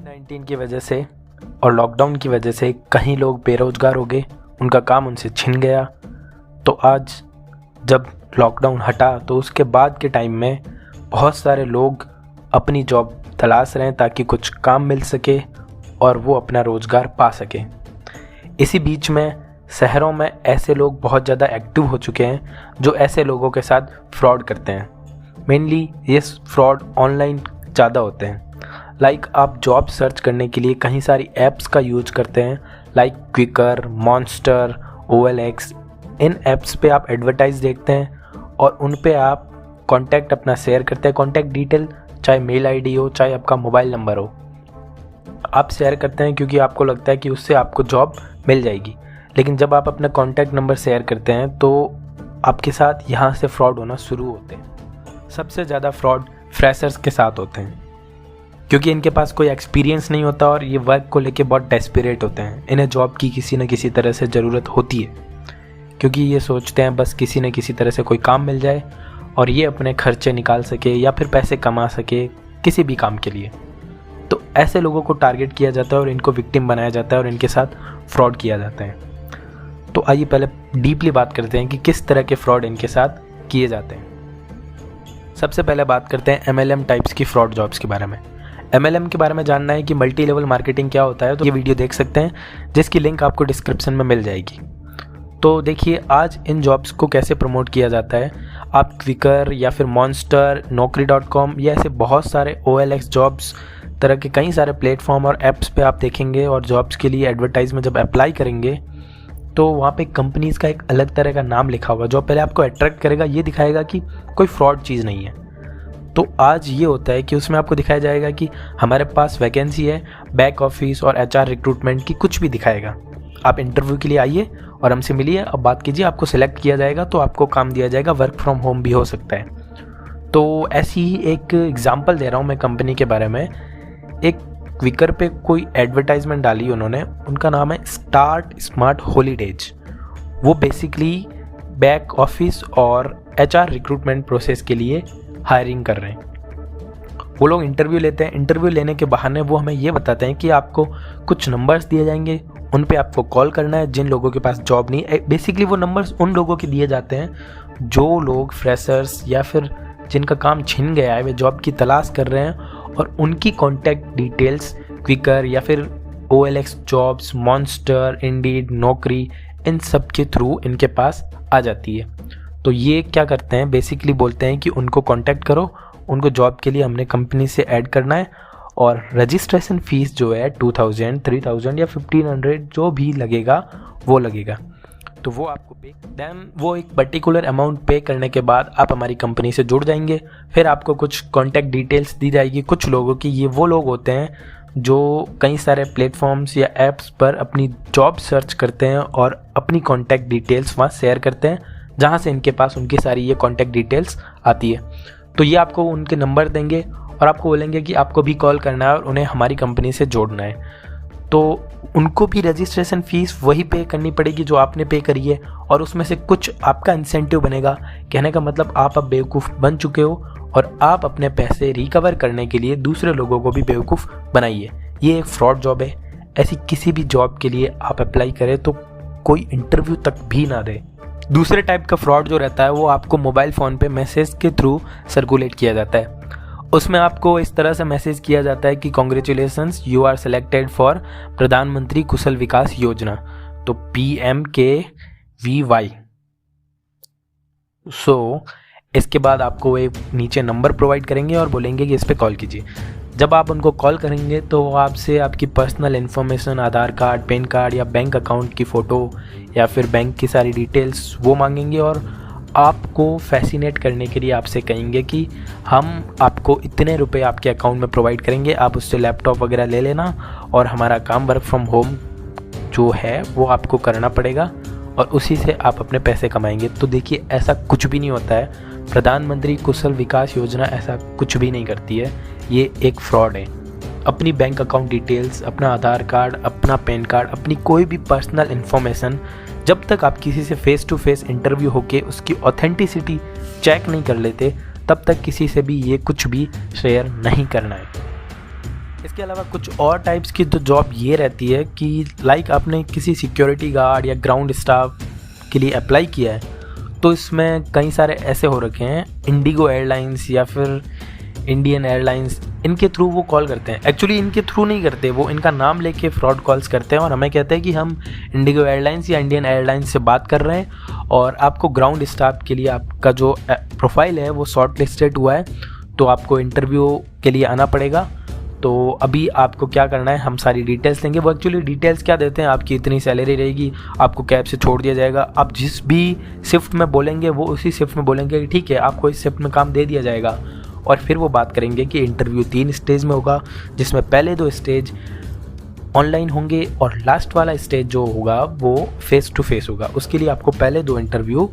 कोविड-19 की वजह से और लॉकडाउन की वजह से कहीं लोग बेरोज़गार हो गए, उनका काम उनसे छिन गया। तो आज जब लॉकडाउन हटा तो उसके बाद के टाइम में बहुत सारे लोग अपनी जॉब तलाश रहे हैं ताकि कुछ काम मिल सके और वो अपना रोज़गार पा सके। इसी बीच में शहरों में ऐसे लोग बहुत ज़्यादा एक्टिव हो चुके हैं जो ऐसे लोगों के साथ फ्रॉड करते हैं। मेनली ये फ्रॉड ऑनलाइन ज़्यादा होते हैं। आप जॉब सर्च करने के लिए कई सारी ऐप्स का यूज करते हैं, लाइक क्विकर, मॉन्स्टर, OLX। इन ऐप्स पे आप एडवर्टाइज देखते हैं और उन पे आप कॉन्टैक्ट अपना शेयर करते हैं। कॉन्टैक्ट डिटेल चाहे मेल ID हो, चाहे आपका मोबाइल नंबर हो, आप शेयर करते हैं क्योंकि आपको लगता है कि उससे आपको जॉब मिल जाएगी। लेकिन जब आप अपना कॉन्टैक्ट नंबर शेयर करते हैं तो आपके साथ यहाँ से फ्रॉड होना शुरू होते हैं। सबसे ज़्यादा फ्रॉड फ्रेशर्स के साथ होते हैं क्योंकि इनके पास कोई एक्सपीरियंस नहीं होता और ये वर्क को लेके बहुत डेस्परेट होते हैं। इन्हें जॉब की किसी न किसी तरह से ज़रूरत होती है क्योंकि ये सोचते हैं बस किसी न किसी तरह से कोई काम मिल जाए और ये अपने खर्चे निकाल सके या फिर पैसे कमा सके किसी भी काम के लिए। तो ऐसे लोगों को टारगेट किया जाता है और इनको विक्टिम बनाया जाता है और इनके साथ फ्रॉड किया जाता है। तो आइए पहले डीपली बात करते हैं कि किस तरह के फ्रॉड इनके साथ किए जाते हैं। सबसे पहले बात करते हैं MLM टाइप्स की फ्रॉड जॉब्स के बारे में। MLM के बारे में जानना है कि मल्टी लेवल मार्केटिंग क्या होता है तो ये वीडियो देख सकते हैं जिसकी लिंक आपको डिस्क्रिप्शन में मिल जाएगी। तो देखिए आज इन जॉब्स को कैसे प्रमोट किया जाता है। आप क्विकर या फिर मॉन्स्टर, naukri.com या ऐसे बहुत सारे OLX जॉब्स तरह के कई सारे प्लेटफॉर्म और ऐप्स पे आप देखेंगे और जॉब्स के लिए एडवर्टाइज में जब अप्लाई करेंगे तो वहाँ पे कंपनीज़ का एक अलग तरह का नाम लिखा होगा जो पहले आपको अट्रैक्ट करेगा, ये दिखाएगा कि कोई फ्रॉड चीज़ नहीं है। तो आज ये होता है कि उसमें आपको दिखाया जाएगा कि हमारे पास वैकेंसी है बैक ऑफिस और HR रिक्रूटमेंट की, कुछ भी दिखाएगा। आप इंटरव्यू के लिए आइए और हमसे मिलिए, अब बात कीजिए, आपको सिलेक्ट किया जाएगा तो आपको काम दिया जाएगा। वर्क फ्रॉम होम भी हो सकता है। तो ऐसी ही एक एग्जांपल दे रहा हूँ मैं कंपनी के बारे में। एक क्विकर पे कोई एडवर्टाइजमेंट डाली उन्होंने, उनका नाम है स्टार्ट स्मार्ट हॉलीडेज। वो बेसिकली बैक ऑफिस और HR रिक्रूटमेंट प्रोसेस के लिए हायरिंग कर रहे हैं। वो लोग इंटरव्यू लेते हैं। इंटरव्यू लेने के बहाने वो हमें ये बताते हैं कि आपको कुछ नंबर्स दिए जाएंगे, उन पे आपको कॉल करना है जिन लोगों के पास जॉब नहीं है। बेसिकली वो नंबर्स उन लोगों के दिए जाते हैं जो लोग फ्रेशर्स या फिर जिनका काम छिन गया है, वे जॉब की तलाश कर रहे हैं और उनकी कॉन्टैक्ट डिटेल्स क्विकर या फिर OLX जॉब्स, मॉन्स्टर, इंडीड, नौकरी, इन सब के थ्रू इनके पास आ जाती है। तो ये क्या करते हैं, बेसिकली बोलते हैं कि उनको कांटेक्ट करो, उनको जॉब के लिए हमने कंपनी से ऐड करना है और रजिस्ट्रेशन फ़ीस जो है 2000, 3000 या 1500 जो भी लगेगा वो लगेगा। तो वो आपको वो एक पर्टिकुलर अमाउंट पे करने के बाद आप हमारी कंपनी से जुड़ जाएंगे। फिर आपको कुछ कॉन्टैक्ट डिटेल्स दी जाएगी कुछ लोगों की। ये वो लोग होते हैं जो कई सारे प्लेटफॉर्म्स या ऐप्स पर अपनी जॉब सर्च करते हैं और अपनी कॉन्टैक्ट डिटेल्स वहाँ शेयर करते हैं जहाँ से इनके पास उनकी सारी ये कॉन्टैक्ट डिटेल्स आती है। तो ये आपको उनके नंबर देंगे और आपको बोलेंगे कि आपको भी कॉल करना है और उन्हें हमारी कंपनी से जोड़ना है। तो उनको भी रजिस्ट्रेशन फ़ीस वही पे करनी पड़ेगी जो आपने पे करी है और उसमें से कुछ आपका इंसेंटिव बनेगा। कहने का मतलब आप अब बेवकूफ़ बन चुके हो और आप अपने पैसे रिकवर करने के लिए दूसरे लोगों को भी बेवकूफ़ बनाइए। ये एक फ्रॉड जॉब है। ऐसी किसी भी जॉब के लिए आप अप्लाई करें तो कोई इंटरव्यू तक भी ना दे। दूसरे टाइप का फ्रॉड जो रहता है वो आपको मोबाइल फ़ोन पे मैसेज के थ्रू सर्कुलेट किया जाता है। उसमें आपको इस तरह से मैसेज किया जाता है कि congratulations, you are selected for Pradhanmantri Kaushal विकास योजना, तो PMKVY। इसके बाद आपको एक नीचे नंबर प्रोवाइड करेंगे और बोलेंगे कि इस पर कॉल कीजिए। जब आप उनको कॉल करेंगे तो वो आपसे आपकी पर्सनल इन्फॉर्मेशन, आधार कार्ड, पैन कार्ड या बैंक अकाउंट की फ़ोटो या फिर बैंक की सारी डिटेल्स वो मांगेंगे और आपको फैसिनेट करने के लिए आपसे कहेंगे कि हम आपको इतने रुपए आपके अकाउंट में प्रोवाइड करेंगे, आप उससे लैपटॉप वगैरह ले लेना और हमारा काम वर्क फ्रॉम होम जो है वो आपको करना पड़ेगा और उसी से आप अपने पैसे कमाएंगे। तो देखिए ऐसा कुछ भी नहीं होता है। प्रधानमंत्री कुशल विकास योजना ऐसा कुछ भी नहीं करती है। ये एक फ्रॉड है। अपनी बैंक अकाउंट डिटेल्स, अपना आधार कार्ड, अपना पैन कार्ड, अपनी कोई भी पर्सनल इन्फॉर्मेशन जब तक आप किसी से फेस टू फेस इंटरव्यू होके उसकी ऑथेंटिसिटी चेक नहीं कर लेते तब तक किसी से भी ये कुछ भी शेयर नहीं करना है। इसके अलावा कुछ और टाइप्स की तो जॉब ये रहती है कि लाइक आपने किसी सिक्योरिटी गार्ड या ग्राउंड स्टाफ के लिए अप्लाई किया है, तो इसमें कई सारे ऐसे हो रखे हैं, इंडिगो एयरलाइंस या फिर इंडियन एयरलाइंस, इनके थ्रू वो कॉल करते हैं। एक्चुअली इनके थ्रू नहीं करते, वो इनका नाम लेके फ्रॉड कॉल्स करते हैं और हमें कहते हैं कि हम इंडिगो एयरलाइंस या इंडियन एयरलाइंस से बात कर रहे हैं और आपको ग्राउंड स्टाफ के लिए आपका जो प्रोफाइल है वो शॉर्ट लिस्टेड हुआ है, तो आपको इंटरव्यू के लिए आना पड़ेगा। तो अभी आपको क्या करना है, हम सारी डिटेल्स देंगे। वो एक्चुअली डिटेल्स क्या देते हैं, आपकी इतनी सैलरी रहेगी, आपको कैब से छोड़ दिया जाएगा, आप जिस भी शिफ्ट में बोलेंगे वो उसी शिफ्ट में बोलेंगे कि ठीक है आपको इस शिफ्ट में काम दे दिया जाएगा। और फिर वो बात करेंगे कि इंटरव्यू 3 स्टेज में होगा, जिसमें पहले 2 स्टेज ऑनलाइन होंगे और लास्ट वाला स्टेज जो होगा वो फेस टू फेस होगा। उसके लिए आपको पहले 2 इंटरव्यू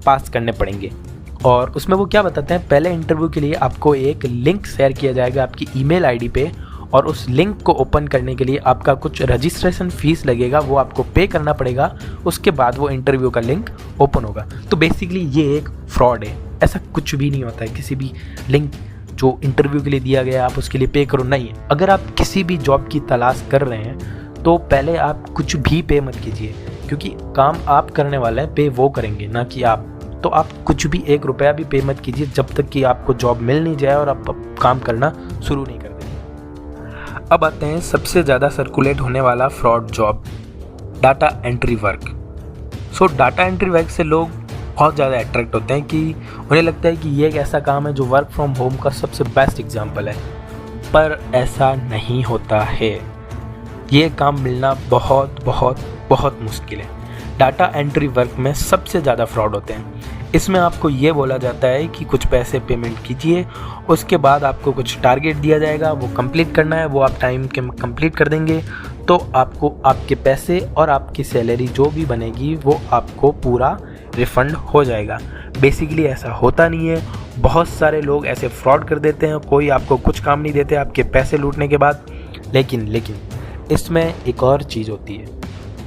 पास करने पड़ेंगे। और उसमें वो क्या बताते हैं, पहले इंटरव्यू के लिए आपको एक लिंक शेयर किया जाएगा आपकी ईमेल आईडी पे, और उस लिंक को ओपन करने के लिए आपका कुछ रजिस्ट्रेशन फ़ीस लगेगा, वो आपको पे करना पड़ेगा। उसके बाद वो इंटरव्यू का लिंक ओपन होगा। तो बेसिकली ये एक फ्रॉड है, ऐसा कुछ भी नहीं होता है। किसी भी लिंक जो इंटरव्यू के लिए दिया गया आप उसके लिए पे करो, नहीं। अगर आप किसी भी जॉब की तलाश कर रहे हैं तो पहले आप कुछ भी पे मत कीजिए, क्योंकि काम आप करने वाले हैं, पे वो करेंगे ना कि आप। तो आप कुछ भी 1 रुपया भी पे मत कीजिए जब तक कि आपको जॉब मिल नहीं जाए और आप काम करना शुरू नहीं कर देंगे। अब आते हैं सबसे ज़्यादा सर्कुलेट होने वाला fraud job, data entry work. सो डाटा एंट्री वर्क से लोग बहुत ज़्यादा अट्रैक्ट होते हैं कि उन्हें लगता है कि ये एक ऐसा काम है जो वर्क फ्रॉम होम का सबसे बेस्ट एग्जाम्पल है, पर ऐसा नहीं होता है। ये काम मिलना बहुत बहुत बहुत मुश्किल है। डाटा एंट्री वर्क में सबसे ज़्यादा फ्रॉड होते हैं। इसमें आपको ये बोला जाता है कि कुछ पैसे पेमेंट कीजिए, उसके बाद आपको कुछ टारगेट दिया जाएगा, वो कंप्लीट करना है, वो आप टाइम के कंप्लीट कर देंगे तो आपको आपके पैसे और आपकी सैलरी जो भी बनेगी वो आपको पूरा रिफ़ंड हो जाएगा। बेसिकली ऐसा होता नहीं है, बहुत सारे लोग ऐसे फ्रॉड कर देते हैं, कोई आपको कुछ काम नहीं देते आपके पैसे लूटने के बाद। लेकिन इसमें एक और चीज़ होती है,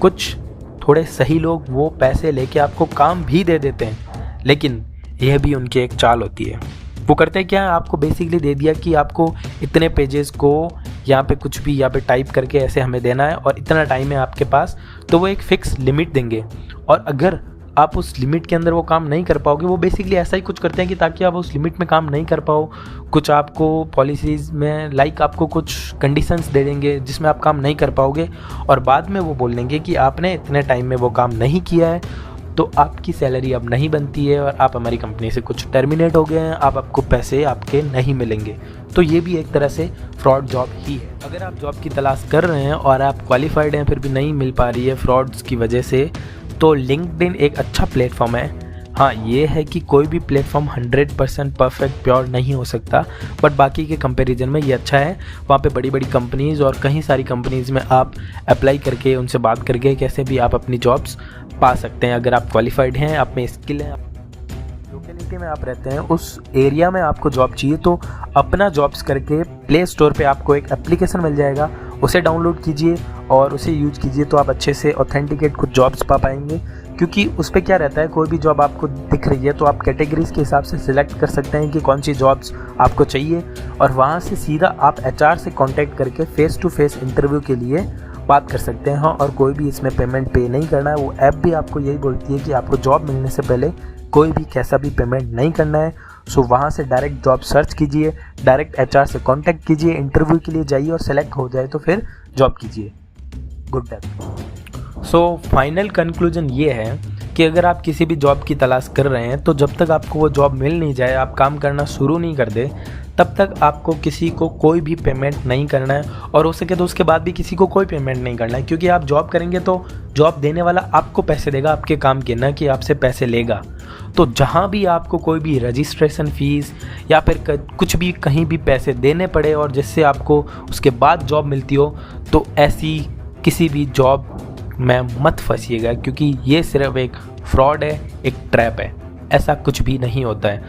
कुछ थोड़े सही लोग वो पैसे लेके आपको काम भी दे देते हैं, लेकिन यह भी उनकी एक चाल होती है। वो करते हैं क्या, आपको बेसिकली दे दिया कि आपको इतने पेजेस को यहाँ पे कुछ भी यहाँ पे टाइप करके ऐसे हमें देना है और इतना टाइम है आपके पास, तो वो एक फ़िक्स लिमिट देंगे और अगर आप उस लिमिट के अंदर वो काम नहीं कर पाओगे, वो बेसिकली ऐसा ही कुछ करते हैं कि ताकि आप उस लिमिट में काम नहीं कर पाओ, कुछ आपको पॉलिसीज़ में लाइक आपको कुछ कंडीशंस दे देंगे जिसमें आप काम नहीं कर पाओगे और बाद में वो बोल देंगे कि आपने इतने टाइम में वो काम नहीं किया है तो आपकी सैलरी अब नहीं बनती है और आप हमारी कंपनी से कुछ टर्मिनेट हो गए हैं, अब आपको पैसे आपके नहीं मिलेंगे। तो ये भी एक तरह से फ्रॉड जॉब ही है। अगर आप जॉब की तलाश कर रहे हैं और आप क्वालिफाइड हैं फिर भी नहीं मिल पा रही है फ्रॉड्स की वजह से, तो लिंक्डइन एक अच्छा प्लेटफॉर्म है। हाँ, ये है कि कोई भी प्लेटफॉर्म 100% परफेक्ट प्योर नहीं हो सकता, बट बाकी के कंपैरिजन में ये अच्छा है। वहाँ पे बड़ी बड़ी कंपनीज़ और कहीं सारी कंपनीज़ में आप अप्लाई करके उनसे बात करके कैसे भी आप अपनी जॉब्स पा सकते हैं। अगर आप क्वालिफाइड हैं, आप में स्किल है, लोकेलिटी में आप रहते हैं, उस एरिया में आपको जॉब चाहिए, तो अपना जॉब्स करके प्ले स्टोर पे आपको एक एप्लीकेशन मिल जाएगा, उसे डाउनलोड कीजिए और उसे यूज कीजिए तो आप अच्छे से ऑथेंटिकेट कुछ जॉब्स पा पाएंगे। क्योंकि उस पर क्या रहता है, कोई भी जॉब आपको दिख रही है तो आप कैटेगरीज़ के हिसाब से सिलेक्ट कर सकते हैं कि कौन सी जॉब्स आपको चाहिए और वहाँ से सीधा आप HR से कांटेक्ट करके फेस टू फेस इंटरव्यू के लिए बात कर सकते हैं। हाँ, और कोई भी इसमें पेमेंट पे नहीं करना है। वो ऐप भी आपको यही बोलती है कि आपको जॉब मिलने से पहले कोई भी कैसा भी पेमेंट नहीं करना है। सो वहाँ से डायरेक्ट जॉब सर्च कीजिए, डायरेक्ट HR से कांटेक्ट कीजिए, इंटरव्यू के लिए जाइए और सेलेक्ट हो जाए तो फिर जॉब कीजिए। Good luck. So final conclusion ये है कि अगर आप किसी भी जॉब की तलाश कर रहे हैं तो जब तक आपको वो जॉब मिल नहीं जाए, आप काम करना शुरू नहीं कर दे, तब तक आपको किसी को कोई भी पेमेंट नहीं करना है और हो सके तो उसके बाद भी किसी को कोई पेमेंट नहीं करना है। क्योंकि आप जॉब करेंगे तो जॉब देने वाला आपको पैसे देगा आपके काम के, ना कि आपसे पैसे लेगा। तो जहाँ भी आपको कोई भी रजिस्ट्रेशन फ़ीस या फिर कुछ भी कहीं भी पैसे देने पड़े और जिससे आपको उसके बाद जॉब मिलती हो, तो ऐसी किसी भी जॉब में मत फंसिएगा, क्योंकि ये सिर्फ एक फ्रॉड है, एक ट्रैप है। ऐसा कुछ भी नहीं होता है।